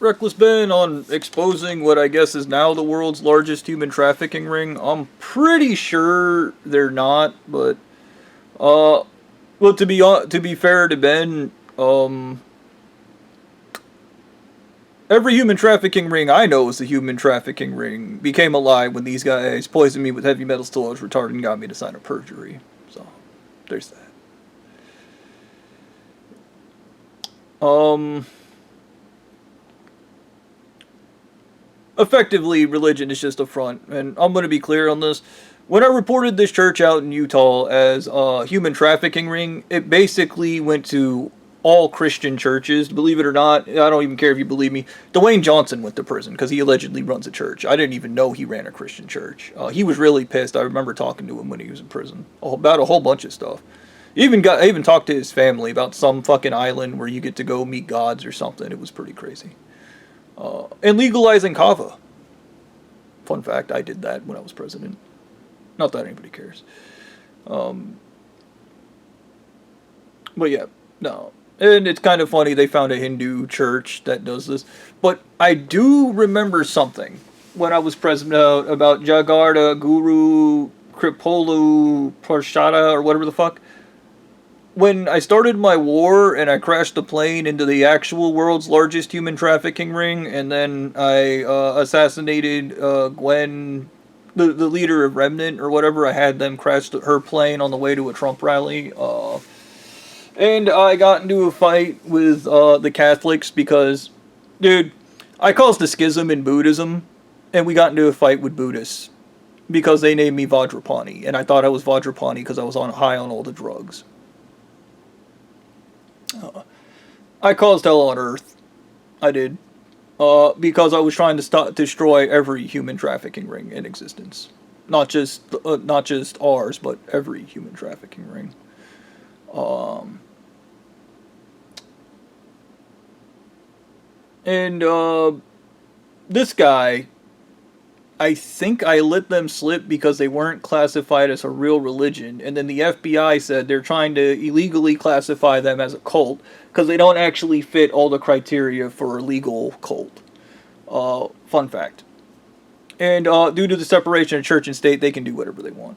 Reckless Ben on exposing what I guess is now the world's largest human trafficking ring. I'm pretty sure they're not, but well, to be fair to Ben, every human trafficking ring I know is a human trafficking ring became a lie when these guys poisoned me with heavy metal till I was retarded and got me to sign a perjury. So, there's that. Effectively, religion is just a front, and I'm going to be clear on this. When I reported this church out in Utah as a human trafficking ring, it basically went to all Christian churches. Believe it or not, I don't even care if you believe me. Dwayne Johnson went to prison because he allegedly runs a church. I didn't even know he ran a Christian church. He was really pissed. I remember talking to him when he was in prison about a whole bunch of stuff. I even talked to his family about some fucking island where you get to go meet gods or something. It was pretty crazy. And legalizing kava. Fun fact, I did that when I was president. Not that anybody cares. But yeah, no. And it's kind of funny, they found a Hindu church that does this. But I do remember something when I was president about Jagartha Guru Kripolu Prashada or whatever the fuck. When I started my war and I crashed the plane into the actual world's largest human trafficking ring, and then I assassinated Gwen, the leader of Remnant or whatever, I had them crash her plane on the way to a Trump rally. And I got into a fight with the Catholics because, dude, I caused a schism in Buddhism, and we got into a fight with Buddhists because they named me Vajrapani, and I thought I was Vajrapani because I was high on all the drugs. I caused hell on Earth. I did. Because I was trying to destroy every human trafficking ring in existence. Not just ours, but every human trafficking ring. And this guy, I think I let them slip because they weren't classified as a real religion, and then the FBI said they're trying to illegally classify them as a cult because they don't actually fit all the criteria for a legal cult. Fun fact. And due to the separation of church and state, they can do whatever they want.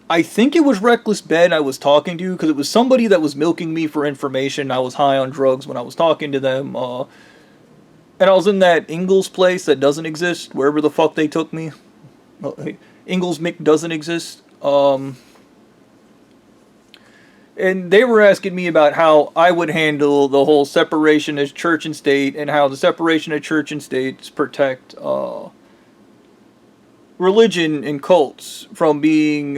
I think it was Reckless Ben I was talking to because it was somebody that was milking me for information. I was high on drugs when I was talking to them. And I was in that Ingalls place that doesn't exist, wherever the fuck they took me. Ingalls Mick doesn't exist. And they were asking me about how I would handle the whole separation of church and state, and how the separation of church and states protect religion and cults from being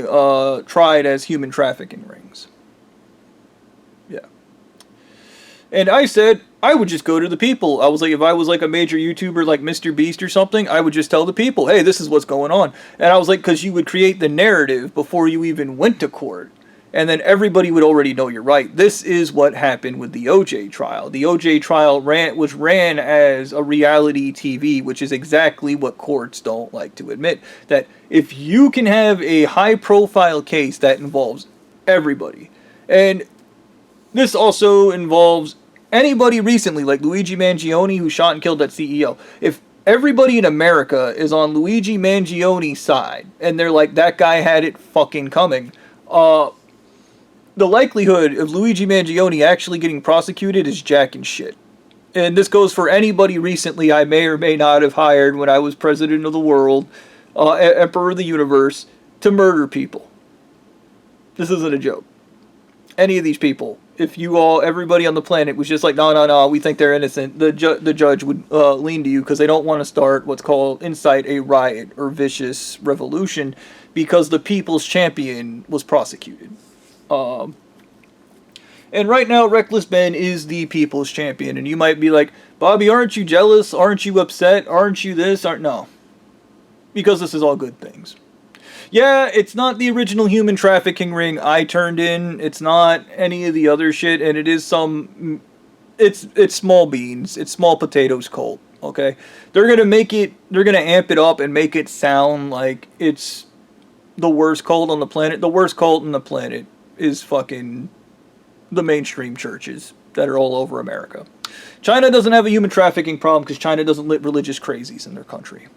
tried as human trafficking rings. Yeah. And I said, I would just go to the people. I was like, if I was like a major YouTuber like Mr. Beast or something, I would just tell the people, hey, this is what's going on. And I was like, because you would create the narrative before you even went to court. And then everybody would already know you're right. This is what happened with the OJ trial. The OJ trial was ran as a reality TV, which is exactly what courts don't like to admit. That if you can have a high-profile case that involves everybody, and this also involves anybody recently, like Luigi Mangione, who shot and killed that CEO. If everybody in America is on Luigi Mangione's side, and they're like, that guy had it fucking coming, the likelihood of Luigi Mangione actually getting prosecuted is jack and shit. And this goes for anybody recently I may or may not have hired when I was president of the world, emperor of the universe, to murder people. This isn't a joke. Any of these people, if everybody on the planet was just like, no, we think they're innocent, the judge would lean to you because they don't want to start what's called incite a riot or vicious revolution because the people's champion was prosecuted. And right now, Reckless Ben is the people's champion, and you might be like, Bobby, aren't you jealous? Aren't you upset? Aren't you this? No. Because this is all good things. Yeah, it's not the original human trafficking ring I turned in. It's not any of the other shit, and it is it's small beans. It's small potatoes cult, okay? They're gonna amp it up and make it sound like it's the worst cult on the planet. The worst cult on the planet is fucking the mainstream churches. that are all over America. China doesn't have a human trafficking problem because China doesn't let religious crazies in their country.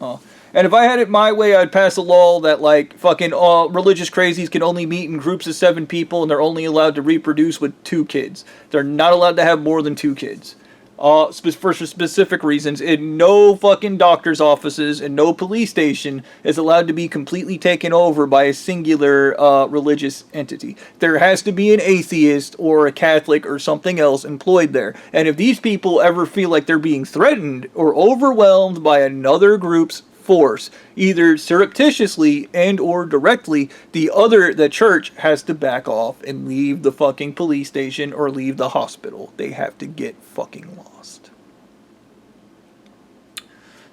And if I had it my way, I'd pass a law that, like, fucking religious crazies can only meet in groups of 7 people, and they're only allowed to reproduce with 2 kids. They're not allowed to have more than 2 kids. For specific reasons, and no fucking doctor's offices and no police station is allowed to be completely taken over by a singular religious entity. There has to be an atheist or a Catholic or something else employed there. And if these people ever feel like they're being threatened or overwhelmed by another group's force, either surreptitiously and or directly, the church has to back off and leave the fucking police station or leave the hospital. They have to get fucking lost.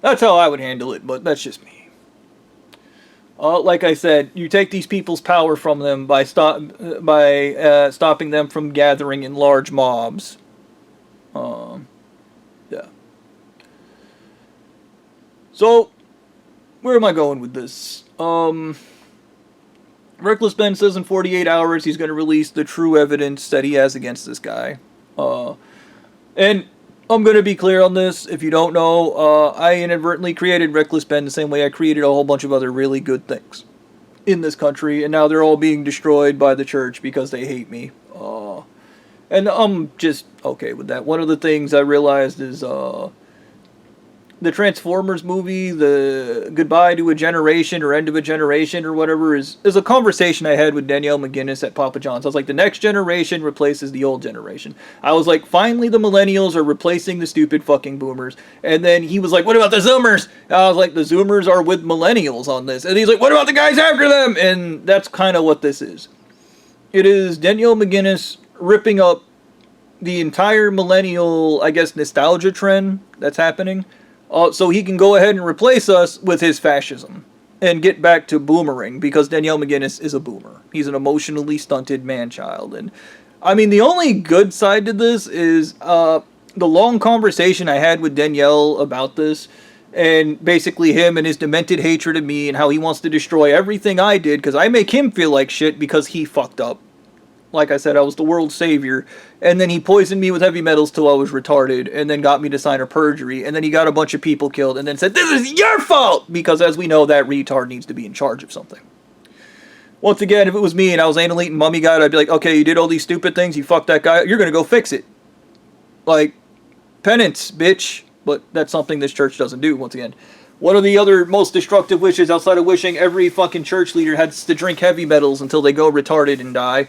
That's how I would handle it, but that's just me. Like I said, you take these people's power from them by stopping them from gathering in large mobs. Yeah. So, where am I going with this? Reckless Ben says in 48 hours he's going to release the true evidence that he has against this guy. And I'm going to be clear on this. If you don't know, I inadvertently created Reckless Ben the same way I created a whole bunch of other really good things in this country. And now they're all being destroyed by the church because they hate me. And I'm just okay with that. One of the things I realized is... the Transformers movie, the Goodbye to a Generation or End of a Generation or whatever, is a conversation I had with Danielle McGinnis at Papa John's. I was like, the next generation replaces the old generation. I was like, finally the millennials are replacing the stupid fucking boomers. And then he was like, what about the Zoomers? And I was like, the Zoomers are with millennials on this. And he's like, what about the guys after them? And that's kind of what this is. It is Danielle McGinnis ripping up the entire millennial, I guess, nostalgia trend that's happening. So he can go ahead and replace us with his fascism and get back to boomering, because Danielle McGinnis is a boomer. He's an emotionally stunted man-child. And I mean, the only good side to this is the long conversation I had with Danielle about this, and basically him and his demented hatred of me and how he wants to destroy everything I did because I make him feel like shit because he fucked up. Like I said, I was the world's savior, and then he poisoned me with heavy metals till I was retarded, and then got me to sign a perjury, and then he got a bunch of people killed, and then said, this is your fault! Because as we know, that retard needs to be in charge of something. Once again, if it was me and I was anal eating mummy god, I'd be like, okay, you did all these stupid things, you fucked that guy, you're gonna go fix it. Like, penance, bitch. But that's something this church doesn't do, once again. One of the other most destructive wishes, outside of wishing every fucking church leader has to drink heavy metals until they go retarded and die,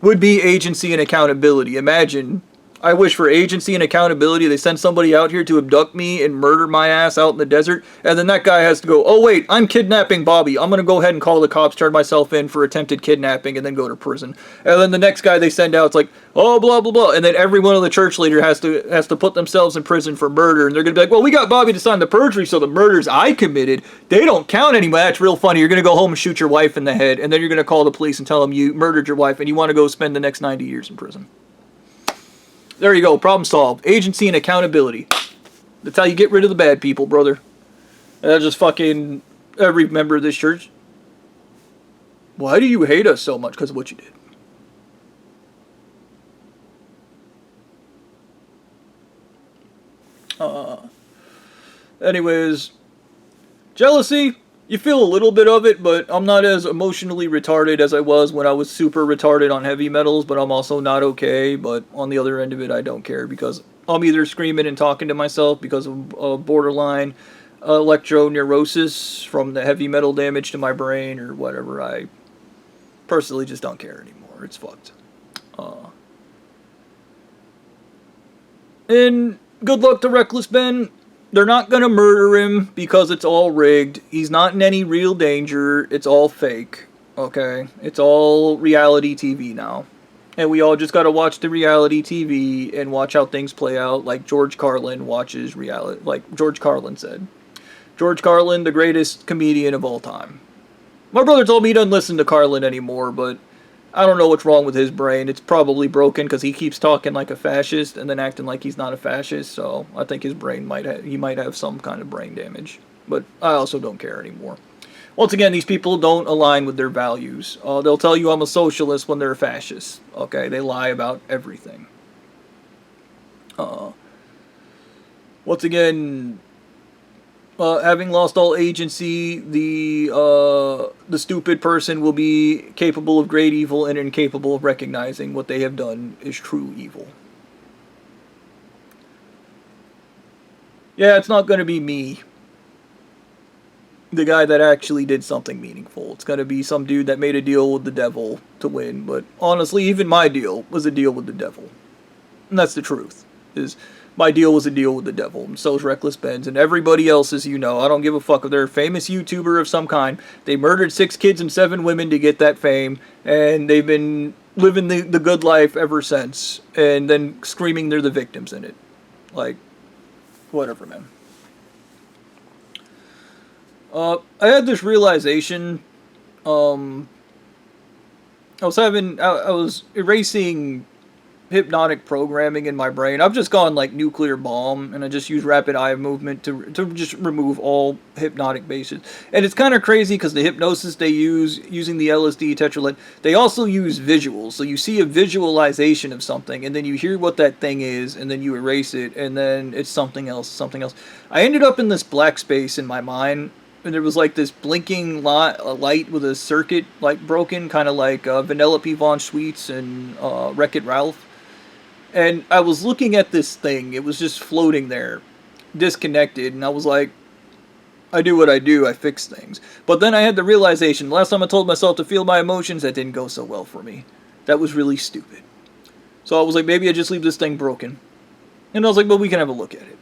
would be agency and accountability. Imagine, I wish for agency and accountability. They send somebody out here to abduct me and murder my ass out in the desert, and then that guy has to go, oh wait, I'm kidnapping Bobby. I'm going to go ahead and call the cops, turn myself in for attempted kidnapping, and then go to prison. And then the next guy they send out, it's like, oh, blah, blah, blah. And then every one of the church leader has to put themselves in prison for murder, and they're going to be like, well, we got Bobby to sign the perjury, so the murders I committed, they don't count anymore. That's real funny. You're going to go home and shoot your wife in the head, and then you're going to call the police and tell them you murdered your wife, and you want to go spend the next 90 years in prison. There you go. Problem solved. Agency and accountability. That's how you get rid of the bad people, brother. And that's just fucking every member of this church. Why do you hate us so much? Because of what you did. Anyways, jealousy. You feel a little bit of it, but I'm not as emotionally retarded as I was when I was super retarded on heavy metals, but I'm also not okay. But on the other end of it, I don't care because I'm either screaming and talking to myself because of borderline electroneurosis from the heavy metal damage to my brain or whatever. I personally just don't care anymore. It's fucked. And good luck to Reckless Ben. They're not going to murder him because it's all rigged. He's not in any real danger. It's all fake. Okay? It's all reality TV now. And we all just got to watch the reality TV and watch how things play out like George Carlin watches reality. Like George Carlin said. George Carlin, the greatest comedian of all time. My brother told me he doesn't listen to Carlin anymore, but I don't know what's wrong with his brain. It's probably broken because he keeps talking like a fascist and then acting like he's not a fascist. So I think his brain might have some kind of brain damage. But I also don't care anymore. Once again, these people don't align with their values. They'll tell you I'm a socialist when they're a fascist. Okay, they lie about everything. Once again, having lost all agency, the stupid person will be capable of great evil and incapable of recognizing what they have done is true evil. Yeah, it's not going to be me, the guy that actually did something meaningful. It's going to be some dude that made a deal with the devil to win. But honestly, even my deal was a deal with the devil. And that's the truth. Is my deal was a deal with the devil. And so is Reckless Benz. And everybody else, as you know, I don't give a fuck if they're a famous YouTuber of some kind. They murdered 6 kids and 7 women to get that fame. And they've been living the good life ever since. And then screaming they're the victims in it. Like, whatever, man. I had this realization. I was erasing hypnotic programming in my brain. I've just gone like nuclear bomb, and I just use rapid eye movement to just remove all hypnotic bases. And it's kind of crazy because the hypnosis they use, using the LSD tetralet, they also use visuals. So you see a visualization of something, and then you hear what that thing is, and then you erase it, and then it's something else, something else. I ended up in this black space in my mind. And there was like this blinking light with a circuit like broken, kind of like Vanellope Von Sweets and Wreck-It Ralph. And I was looking at this thing. It was just floating there, disconnected. And I was like, I do what I do. I fix things. But then I had the realization, last time I told myself to feel my emotions, that didn't go so well for me. That was really stupid. So I was like, maybe I just leave this thing broken. And I was like, well, we can have a look at it.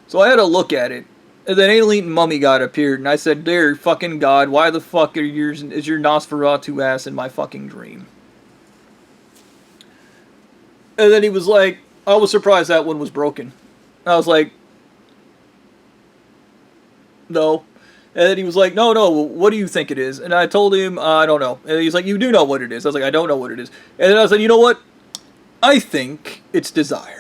So I had a look at it. And then Alien Mummy God appeared, and I said, dear fucking God, why the fuck is your Nosferatu ass in my fucking dream? And then he was like, I was surprised that one was broken. I was like, no. And then he was like, no, what do you think it is? And I told him, I don't know. And he's like, you do know what it is. I was like, I don't know what it is. And then I said, you know what? I think it's desire.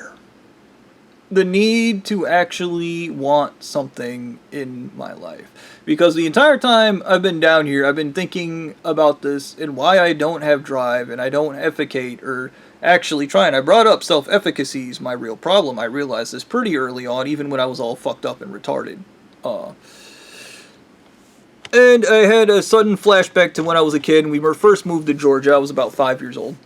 The need to actually want something in my life. Because the entire time I've been down here, I've been thinking about this and why I don't have drive and I don't efficate or actually try. And I brought up self-efficacy is my real problem. I realized this pretty early on, even when I was all fucked up and retarded. And I had a sudden flashback to when I was a kid and we were first moved to Georgia. I was about 5 years old.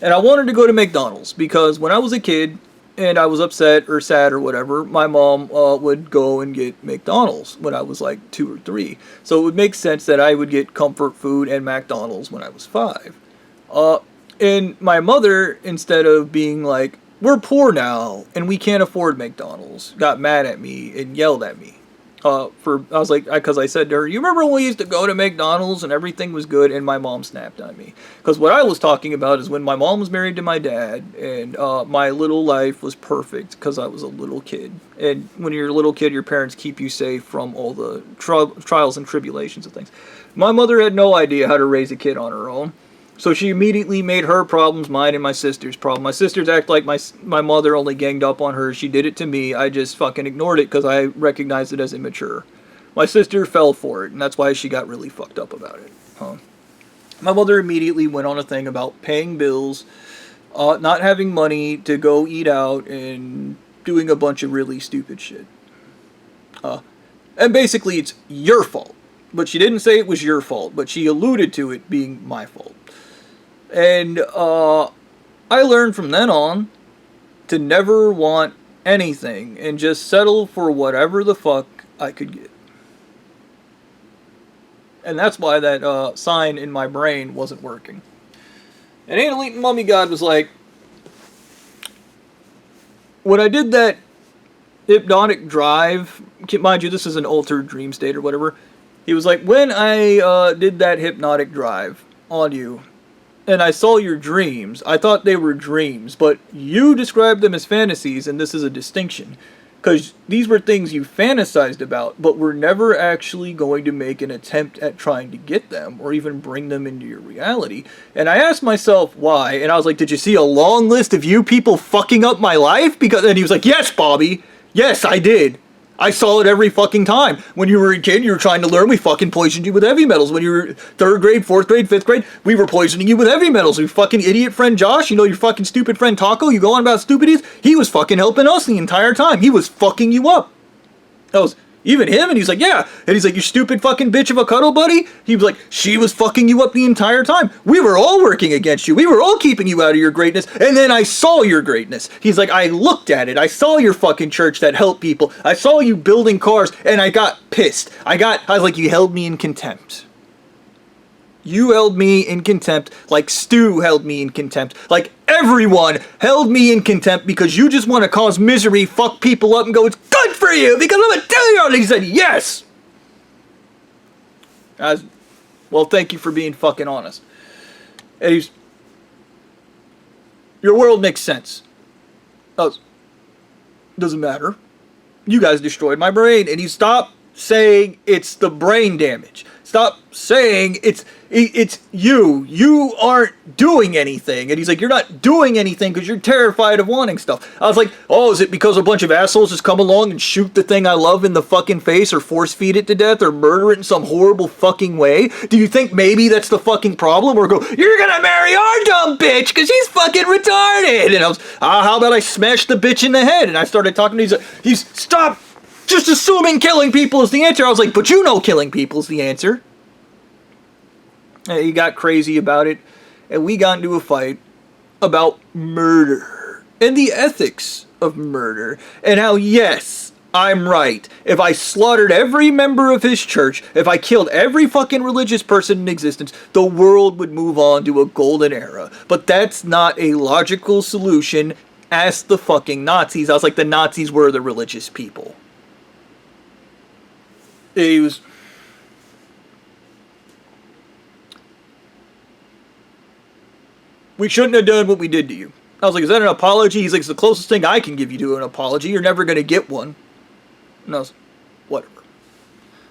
And I wanted to go to McDonald's because when I was a kid, and I was upset or sad or whatever, my mom would go and get McDonald's when I was like 2 or 3. So it would make sense that I would get comfort food and McDonald's when I was 5. And my mother, instead of being like, we're poor now and we can't afford McDonald's, got mad at me and yelled at me. I was like, because I said to her, you remember when we used to go to McDonald's and everything was good, and my mom snapped on me. Because what I was talking about is when my mom was married to my dad, and my little life was perfect because I was a little kid. And when you're a little kid, your parents keep you safe from all the trials and tribulations of things. My mother had no idea how to raise a kid on her own. So she immediately made her problems mine and my sister's problem. My sisters act like my mother only ganged up on her. She did it to me. I just fucking ignored it because I recognized it as immature. My sister fell for it, and that's why she got really fucked up about it. My mother immediately went on a thing about paying bills, not having money to go eat out, and doing a bunch of really stupid shit. And basically, it's your fault. But she didn't say it was your fault, but she alluded to it being my fault. And I learned from then on to never want anything and just settle for whatever the fuck I could get. And that's why that sign in my brain wasn't working. And Alien Mummy God was like, when I did that hypnotic drive, mind you, this is an altered dream state or whatever. He was like, when I did that hypnotic drive on you, and I saw your dreams, I thought they were dreams, but you described them as fantasies, and this is a distinction. Because these were things you fantasized about, but were never actually going to make an attempt at trying to get them, or even bring them into your reality. And I asked myself why, and I was like, did you see a long list of you people fucking up my life? And he was like, yes, Bobby, yes, I did. I saw it every fucking time. When you were a kid, you were trying to learn, we fucking poisoned you with heavy metals. When you were 3rd grade, 4th grade, 5th grade, we were poisoning you with heavy metals. Your fucking idiot friend Josh, you know your fucking stupid friend Taco, you go on about stupidities, he was fucking helping us the entire time. He was fucking you up. That was... Even him, and he's like, yeah. And he's like, you stupid fucking bitch of a cuddle buddy? He was like, she was fucking you up the entire time. We were all working against you. We were all keeping you out of your greatness. And then I saw your greatness. He's like, I looked at it. I saw your fucking church that helped people. I saw you building cars, and I got pissed. I was like, you held me in contempt. You held me in contempt like Stu held me in contempt. Like everyone held me in contempt because you just want to cause misery, fuck people up, and go, it's good for you because I'm a Delusional. And he said, yes. Well, thank you for being fucking honest. And your world makes sense. Doesn't matter. You guys destroyed my brain. And you stop saying it's the brain damage. Stop saying it's you. You aren't doing anything. And he's like, you're not doing anything because you're terrified of wanting stuff. I was like, oh, is it because a bunch of assholes just come along and shoot the thing I love in the fucking face or force feed it to death or murder it in some horrible fucking way? Do you think maybe that's the fucking problem? Or go, you're gonna marry our dumb bitch because she's fucking retarded. And I was, how about I smash the bitch in the head? And I started talking to he's stop just assuming killing people is the answer. I was like, but you know killing people is the answer. And he got crazy about it, and we got into a fight about murder and the ethics of murder and how, yes, I'm right. If I slaughtered every member of his church, if I killed every fucking religious person in existence, the world would move on to a golden era. But that's not a logical solution. Ask the fucking Nazis. I was like, the Nazis were the religious people. He was... We shouldn't have done what we did to you. I was like, is that an apology? He's like, it's the closest thing I can give you to an apology. You're never going to get one. And I was, whatever.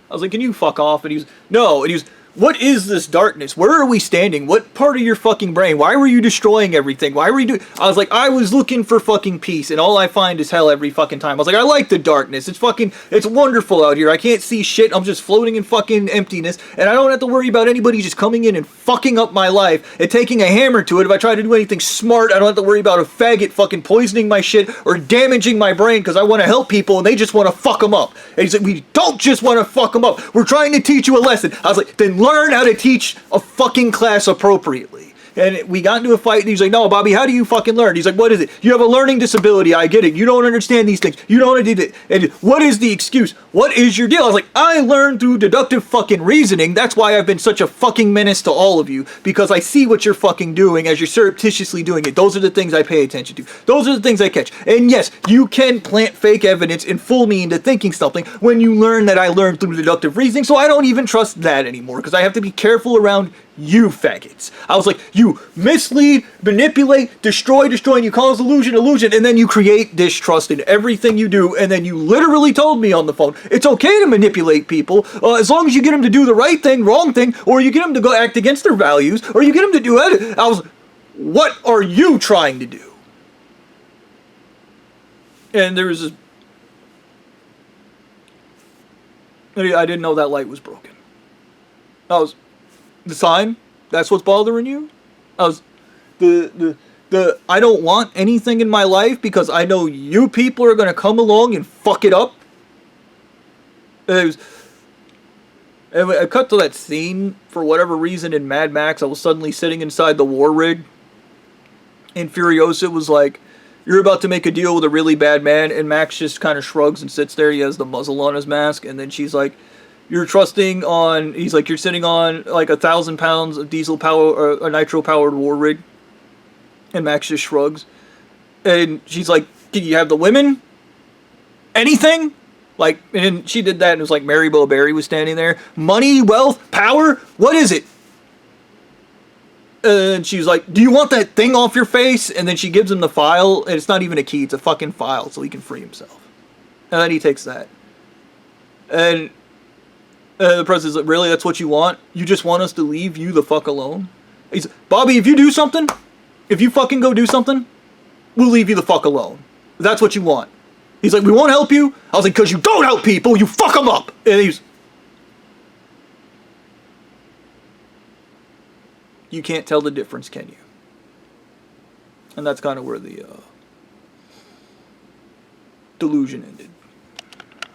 I was like, can you fuck off? And he was, no. And he was, what is this darkness? Where are we standing? What part of your fucking brain? Why were you destroying everything? Why were you doing... I was like, I was looking for fucking peace, and all I find is hell every fucking time. I was like, I like the darkness. It's wonderful out here. I can't see shit. I'm just floating in fucking emptiness, and I don't have to worry about anybody just coming in and fucking up my life and taking a hammer to it. If I try to do anything smart, I don't have to worry about a faggot fucking poisoning my shit or damaging my brain because I want to help people, and they just want to fuck them up. And he's like, we don't just want to fuck them up. We're trying to teach you a lesson. I was like, then learn how to teach a fucking class appropriately. And we got into a fight, and he's like, no, Bobby, how do you fucking learn? He's like, what is it? You have a learning disability. I get it. You don't understand these things. You don't do it. And what is the excuse? What is your deal? I was like, I learned through deductive fucking reasoning. That's why I've been such a fucking menace to all of you, because I see what you're fucking doing as you're surreptitiously doing it. Those are the things I pay attention to. Those are the things I catch. And yes, you can plant fake evidence and fool me into thinking something when you learn that I learned through deductive reasoning, so I don't even trust that anymore, because I have to be careful around you faggots. I was like, you mislead, manipulate, destroy, and you cause illusion, and then you create distrust in everything you do, and then you literally told me on the phone, it's okay to manipulate people, as long as you get them to do the right thing, wrong thing, or you get them to go act against their values, or you get them to do it. I was, what are you trying to do? And there was this, I didn't know that light was broken. I was, the sign, that's what's bothering you? I was, I don't want anything in my life because I know you people are going to come along and fuck it up. And I cut to that scene, for whatever reason, in Mad Max. I was suddenly sitting inside the war rig, and Furiosa was like, you're about to make a deal with a really bad man, and Max just kind of shrugs and sits there. He has the muzzle on his mask, and then she's like, you're trusting on, he's like, you're sitting on like 1,000 pounds of diesel power, or a nitro powered war rig. And Max just shrugs. And she's like, did you have the women? Anything? Like, and she did that, and it was like Mary Bo Berry was standing there. Money, wealth, power? What is it? And she's like, do you want that thing off your face? And then she gives him the file, and it's not even a key, it's a fucking file, so he can free himself. And then he takes that. And the president's like, really, that's what you want? You just want us to leave you the fuck alone? He's, Bobby, if you do something, if you fucking go do something, we'll leave you the fuck alone. That's what you want. He's like, we won't help you. I was like, because you don't help people, you fuck them up. And he's... You can't tell the difference, can you? And that's kind of where the delusion ended.